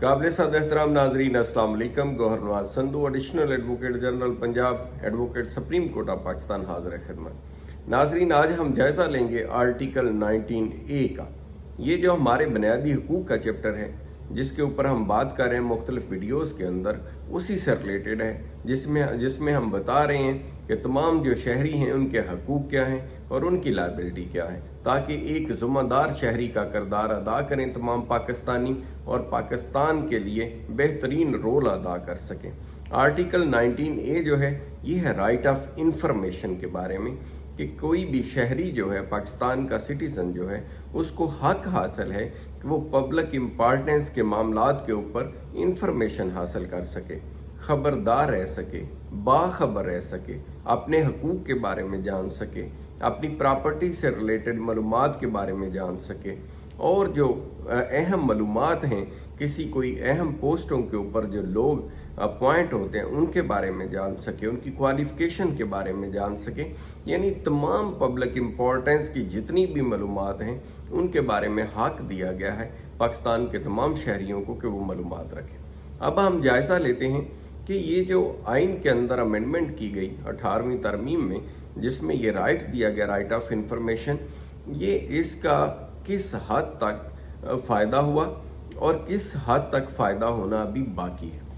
काबिल साद एहतराम नाजरीन अस्सलाम वालेकुम। Gohar Nawaz Sandhu, additional advocate general Punjab, advocate supreme court of Pakistan हाजिर खिदमत। नाजरीन, आज हम जायज़ा लेंगे आर्टिकल 19A का। ये जो हमारे बुनियादी हकूक़ का चैप्टर है, जिसके ऊपर हम बात कर रहे हैं मुख्तलिफ वीडियोज़ के अंदर, उसी से रिलेटेड है, जिसमें हम बता रहे हैं कि तमाम जो शहरी हैं उनके हकूक़ क्या हैं और उनकी लायबिलिटी क्या है, ताकि एक ज़िम्मेदार शहरी का किरदार अदा करें तमाम पाकिस्तानी और पाकिस्तान के लिए बेहतरीन रोल अदा कर सकें। आर्टिकल 19A जो है, ये है राइट ऑफ इंफॉर्मेशन के बारे में, कि कोई भी शहरी जो है, पाकिस्तान का सिटीज़न जो है, उसको हक हासिल है कि वो पब्लिक इम्पॉर्टेंस के मामलात के ऊपर इंफॉर्मेशन हासिल कर सके, ख़बरदार रह सके, बाखबर रह सके, अपने हकूक़ के बारे में जान सके, अपनी प्रॉपर्टी से रिलेटेड मालूमात के बारे में जान सके, और जो अहम मालूमात हैं, किसी कोई अहम पोस्टों के ऊपर जो लोग अपॉइंट होते हैं उनके बारे में जान सके, उनकी क्वालिफ़िकेशन के बारे में जान सके। यानी तमाम पब्लिक इम्पोर्टेंस की जितनी भी मालूमात हैं उनके बारे में हक दिया गया है पाकिस्तान के तमाम शहरियों को कि वो मालूमात रखें। अब हम जायज़ा लेते हैं कि ये जो आइन के अंदर अमेंडमेंट की गई 18वीं तरमीम में, जिसमें ये राइट दिया गया, राइट ऑफ इंफॉर्मेशन, ये इसका किस हद तक फ़ायदा हुआ और किस हद तक फ़ायदा होना अभी बाकी है।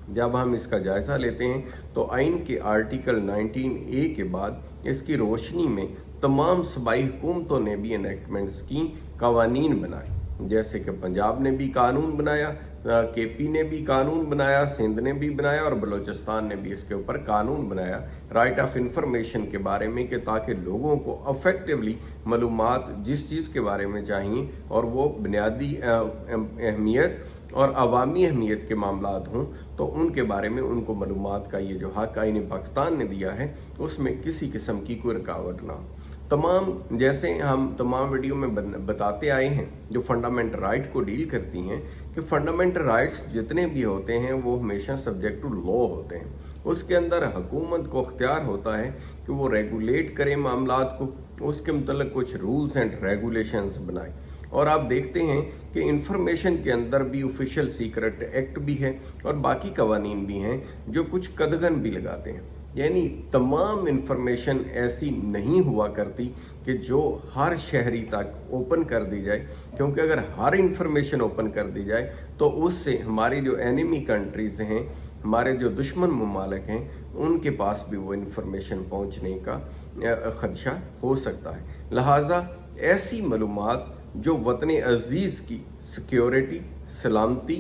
जब हम इसका जायज़ा लेते हैं तो आइन के आर्टिकल 19A के बाद इसकी रोशनी में तमाम सूबाई हुकूमतों ने भी इनेक्टमेंट्स की, कवानीन बनाए, जैसे कि पंजाब ने भी कानून बनाया, KP ने भी कानून बनाया, सिंध ने भी बनाया और बलूचिस्तान ने भी इसके ऊपर कानून बनाया राइट ऑफ इंफॉर्मेशन के बारे में, कि ताकि लोगों को अफेक्टिवली मालूमात जिस चीज़ के बारे में चाहिए और वो बुनियादी अहमियत और अवामी अहमियत के मामलात हों, तो उनके बारे में उनको मालूमात का ये जो हक आईन पाकिस्तान ने दिया है, उसमें किसी किस्म की कोई रुकावट ना हो। तमाम, जैसे हम तमाम वीडियो में बताते आए हैं, जो फंडामेंटल राइट को डील करती हैं, कि फंडामेंटल राइट्स जितने भी होते हैं वो हमेशा सब्जेक्ट टू लॉ होते हैं। उसके अंदर हुकूमत को अख्तियार होता है कि वो रेगुलेट करे मामलात को, उसके मतलब कुछ रूल्स एंड रेगुलेशंस बनाए। और आप देखते हैं कि इंफॉर्मेशन के अंदर भी ऑफिशियल सीक्रेट एक्ट भी है और बाकी कवानीन भी हैं जो कुछ कदगन भी लगाते हैं। यानी तमाम इंफॉर्मेशन ऐसी नहीं हुआ करती कि जो हर शहरी तक ओपन कर दी जाए, क्योंकि अगर हर इंफॉर्मेशन ओपन कर दी जाए तो उससे हमारी जो एनिमी कंट्रीज़ हैं, हमारे जो दुश्मन ममालिक हैं, उनके पास भी वो इंफॉर्मेशन पहुंचने का ख़दशा हो सकता है। लिहाजा ऐसी मालूमात जो वतन अजीज़ की सिक्योरिटी, सलामती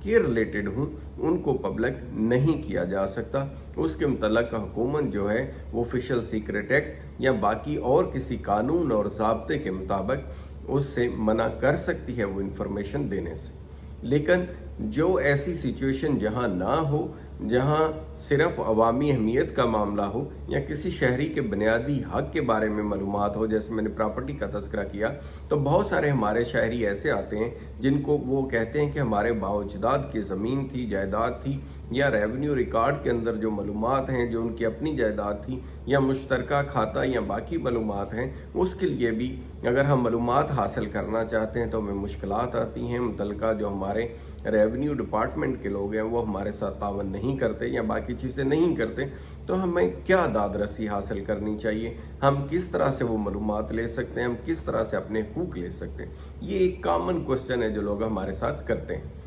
के रिलेटेड हूँ, उनको पब्लिक नहीं किया जा सकता। उसके मुतल्लिक़ हुकूमत जो है वो ऑफिशियल सीक्रेट एक्ट या बाकी और किसी कानून और ज़ाब्ते के मुताबिक उससे मना कर सकती है वो इंफॉर्मेशन देने से। लेकिन जो ऐसी सिचुएशन जहाँ ना हो, जहाँ सिर्फ अवामी अहमियत का मामला हो या किसी शहरी के बुनियादी हक के बारे में मालूमात हो, जैसे मैंने प्रॉपर्टी का तज़किरा किया, तो बहुत सारे हमारे शहरी ऐसे आते हैं जिनको वो कहते हैं कि हमारे बाओजदाद की ज़मीन थी, जायदाद थी, या रेवेन्यू रिकॉर्ड के अंदर जो मालूमात हैं जो उनकी अपनी जायदाद थी, या मुश्तरका खाता या बाकी मालूमात हैं, उसके लिए भी अगर हम मालूमात हासिल करना चाहते हैं तो हमें मुश्किलात आती हैं। मुतल्लिका जो हमारे रेवेन्यू डिपार्टमेंट के लोग हैं वो हमारे साथ तावन नहीं करते या बाकी चीज़ें नहीं करते, तो हमें क्या दादरसी हासिल करनी चाहिए, हम किस तरह से वो मालूमात ले सकते हैं, हम किस तरह से अपने हुकूक ले सकते हैं, ये एक कॉमन क्वेश्चन है जो लोग हमारे साथ करते हैं।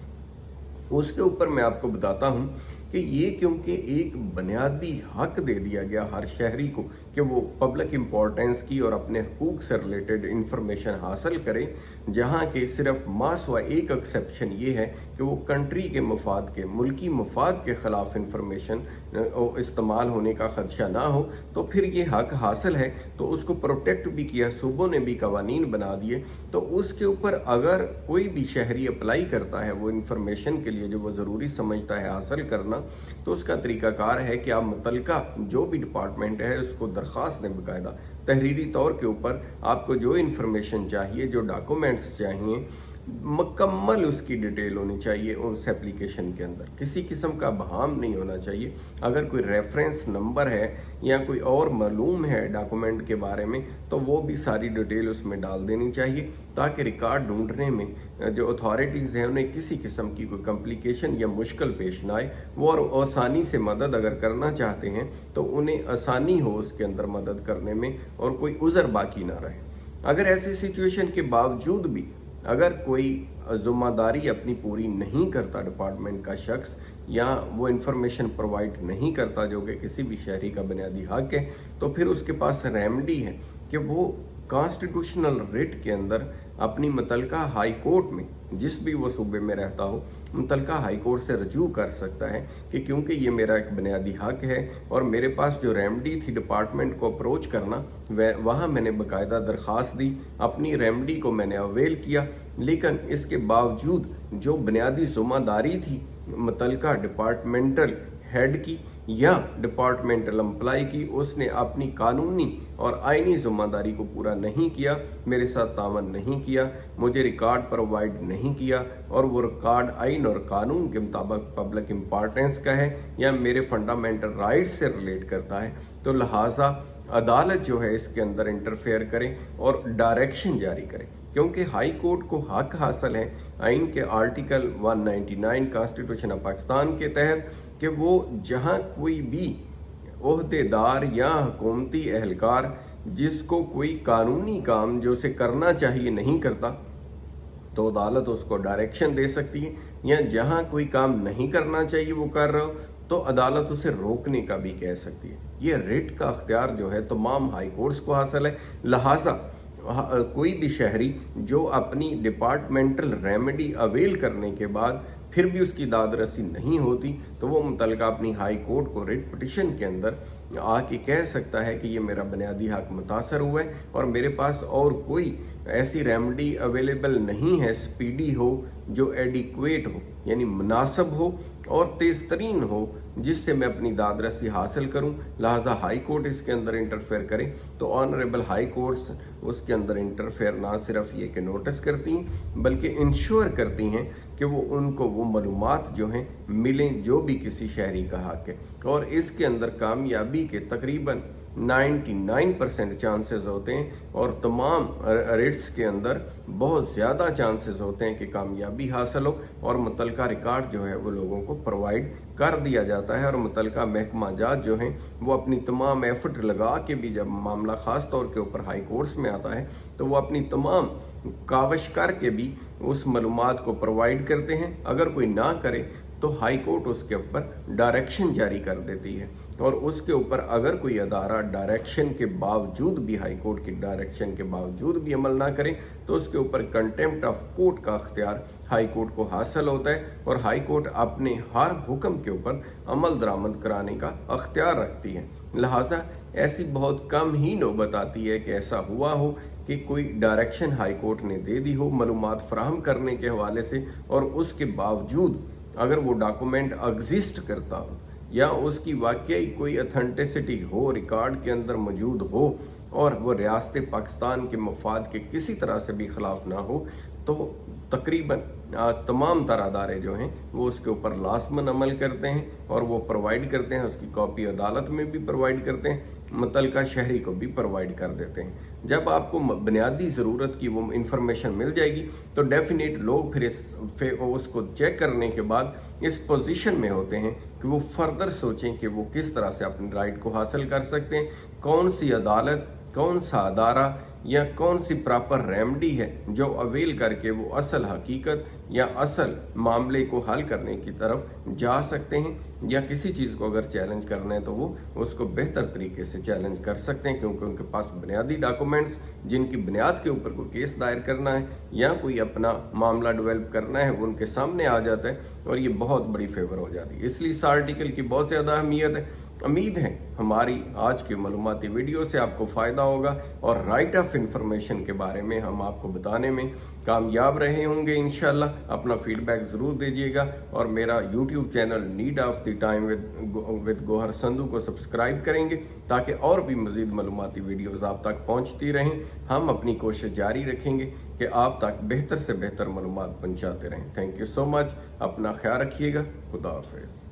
उसके ऊपर मैं आपको बताता हूँ कि ये क्योंकि एक बुनियादी हक दे दिया गया हर शहरी को कि वो पब्लिक इम्पोर्टेंस की और अपने हुकूक से रिलेटेड इंफॉर्मेशन हासिल करे, जहाँ के सिर्फ मासवा एक एक्सेप्शन ये है कि वो कंट्री के मफाद के, मुल्की मफाद के ख़िलाफ़ इंफॉर्मेशन इस्तेमाल होने का ख़दशा ना हो, तो फिर ये हक हासिल है तो उसको प्रोटेक्ट भी किया, सूबों ने भी कवानीन बना दिए। तो उसके ऊपर अगर कोई भी शहरी अप्लाई करता है वो इंफॉर्मेशन के लिए जो वो ज़रूरी समझता है हासिल करना, तो उसका तरीक़ाकार है कि आप मुतल्लिका जो भी डिपार्टमेंट है उसको दरख्वास्त दें, बाकायदा तहरीरी तौर के ऊपर आपको जो इन्फॉर्मेशन चाहिए, जो डॉक्यूमेंट्स चाहिए, मुकम्मल उसकी डिटेल होनी चाहिए उस एप्लीकेशन के अंदर, किसी किस्म का बहाम नहीं होना चाहिए। अगर कोई रेफरेंस नंबर है या कोई और मालूम है डॉक्यूमेंट के बारे में तो वो भी सारी डिटेल उसमें डाल देनी चाहिए, ताकि रिकॉर्ड ढूंढने में जो अथॉरिटीज़ हैं उन्हें किसी किस्म की कोई कॉम्प्लिकेशन या मुश्किल पेश ना आए। वो और आसानी से मदद अगर करना चाहते हैं तो उन्हें आसानी हो उसके अंदर मदद करने में और कोई उज़र बाकी ना रहे। अगर ऐसी सिचुएशन के बावजूद भी अगर कोई ज़िम्मेदारी अपनी पूरी नहीं करता डिपार्टमेंट का शख्स, या वो इंफॉर्मेशन प्रोवाइड नहीं करता जो कि किसी भी शहरी का बुनियादी हक है, तो फिर उसके पास रेमेडी है कि वो कॉन्स्टिट्यूशनल रिट के अंदर अपनी मुतलका हाई कोर्ट में, जिस भी वो सूबे में रहता हो, मुतलका हाई कोर्ट से रजू कर सकता है कि क्योंकि ये मेरा एक बुनियादी हक है और मेरे पास जो रेमेडी थी डिपार्टमेंट को अप्रोच करना, वहाँ मैंने बाकायदा दरख्वास्त दी, अपनी रेमेडी को मैंने अवेल किया, लेकिन इसके बावजूद जो बुनियादी ज़िम्मेदारी थी मुतलका डिपार्टमेंटल हेड की या डिपार्टमेंटल एम्प्लॉय की, उसने अपनी कानूनी और आईनी ज़िम्मेदारी को पूरा नहीं किया, मेरे साथ तावन नहीं किया, मुझे रिकॉर्ड प्रोवाइड नहीं किया, और वो रिकॉर्ड आइन और कानून के मुताबिक पब्लिक इम्पॉर्टेंस का है या मेरे फंडामेंटल राइट्स से रिलेट करता है, तो लिहाजा अदालत जो है इसके अंदर इंटरफेयर करे और डायरेक्शन जारी करे। क्योंकि हाई कोर्ट को हक हासिल है आइन के आर्टिकल 199 कॉन्स्टिट्यूशन ऑफ पाकिस्तान के तहत कि वो जहां कोई भी ओहदेदार या हुकूमती एहलकार जिसको कोई कानूनी काम जो उसे करना चाहिए नहीं करता, तो अदालत उसको डायरेक्शन दे सकती है, या जहां कोई काम नहीं करना चाहिए वो कर रहा हो तो अदालत उसे रोकने का भी कह सकती है। ये रिट का अख्तियार जो है तमाम हाई कोर्ट्स को हासिल है। लिहाजा कोई भी शहरी जो अपनी डिपार्टमेंटल रेमेडी अवेल करने के बाद फिर भी उसकी दाद रसी नहीं होती, तो वो मुतलका अपनी हाई कोर्ट को रिट पिटिशन के अंदर आके कह सकता है कि ये मेरा बुनियादी हक मुतासर हुआ है और मेरे पास और कोई ऐसी रेमेडी अवेलेबल नहीं है, स्पीडी हो, जो एडिक्वेट हो यानी मुनासिब हो और तेज़ तरीन हो, जिससे मैं अपनी दाद रसी हासिल करूं। लिहाजा हाई कोर्ट इसके अंदर इंटरफेयर करे तो ऑनरेबल हाई कोर्ट्स उसके अंदर इंटरफेयर ना सिर्फ ये कि नोटिस करती हैं बल्कि इंश्योर करती हैं कि वो उनको वो मालूमात जो हैं मिलें जो भी किसी शहरी का हक है, और इसके अंदर कामयाबी के तकरीबन 99% चांसेस होते हैं और तमाम रिट्स के अंदर बहुत ज़्यादा चांसेस होते हैं कि कामयाबी हासिल हो और मुतलका रिकॉर्ड जो है वो लोगों को प्रोवाइड कर दिया जाता है। और मुतलका महकमा जात जो हैं वो अपनी तमाम एफर्ट लगा के भी जब मामला ख़ास तौर के ऊपर हाई कोर्ट्स में आता है तो वो अपनी तमाम कावश करके भी उस मालूमात को प्रोवाइड करते हैं। अगर कोई ना करे तो हाई कोर्ट उसके ऊपर डायरेक्शन जारी कर देती है, और उसके ऊपर अगर कोई अदारा डायरेक्शन के बावजूद भी, हाई कोर्ट की डायरेक्शन के बावजूद भी अमल ना करे तो उसके ऊपर कंटेम्प्ट ऑफ कोर्ट का अख्तियार हाई कोर्ट को हासिल होता है और हाई कोर्ट अपने हर हुक्म के ऊपर अमल दरामद कराने का अख्तियार रखती है। लिहाजा ऐसी बहुत कम ही नौबत आती है कि ऐसा हुआ हो कि कोई डायरेक्शन हाई कोर्ट ने दे दी हो मालूमात फराहम करने के हवाले से, और उसके बावजूद अगर वो डॉक्यूमेंट एग्जिस्ट करता हो या उसकी वाकई कोई अथेंटिसिटी हो, रिकॉर्ड के अंदर मौजूद हो और वो रियासत पाकिस्तान के मफाद के किसी तरह से भी खिलाफ ना हो, तो तकरीबन तमाम अदारे जो हैं वो उसके ऊपर लाजमन अमल करते हैं और वो प्रोवाइड करते हैं। उसकी कॉपी अदालत में भी प्रोवाइड करते हैं, मुतलका शहरी को भी प्रोवाइड कर देते हैं। जब आपको बुनियादी ज़रूरत की वो इंफॉर्मेशन मिल जाएगी तो डेफिनेट लोग फिर उसको चेक करने के बाद इस पोजीशन में होते हैं कि वो फर्दर सोचें कि वो किस तरह से अपनी राइट को हासिल कर सकते हैं, कौन सी अदालत, कौन सा अदारा या कौन सी प्रॉपर रेमेडी है जो अवेल करके वो असल हकीकत या असल मामले को हल करने की तरफ जा सकते हैं, या किसी चीज़ को अगर चैलेंज करना है तो वो उसको बेहतर तरीके से चैलेंज कर सकते हैं, क्योंकि उनके पास बुनियादी डॉक्यूमेंट्स जिनकी बुनियाद के ऊपर कोई केस दायर करना है या कोई अपना मामला डेवलप करना है वो उनके सामने आ जाता है और ये बहुत बड़ी फेवर हो जाती है। इसलिए इस आर्टिकल की बहुत ज़्यादा अहमियत है। उम्मीद है हमारी आज की मालूमाती वीडियो से आपको फ़ायदा होगा और राइट ऑफ इंफॉर्मेशन के बारे में हम आपको बताने में कामयाब रहे होंगे इंशाल्लाह। अपना फीडबैक ज़रूर दीजिएगा और मेरा YouTube channel need of the time with Gohar Sandhu को सब्सक्राइब करेंगे ताकि और भी मज़ीद मालूमाती वीडियोज़ आप तक पहुँचती रहें। हम अपनी कोशिश जारी रखेंगे कि आप तक बेहतर से बेहतर मालूमात पहुँचाते रहें। Thank you so much. अपना ख्याल रखिएगा। खुदा हाफिज़।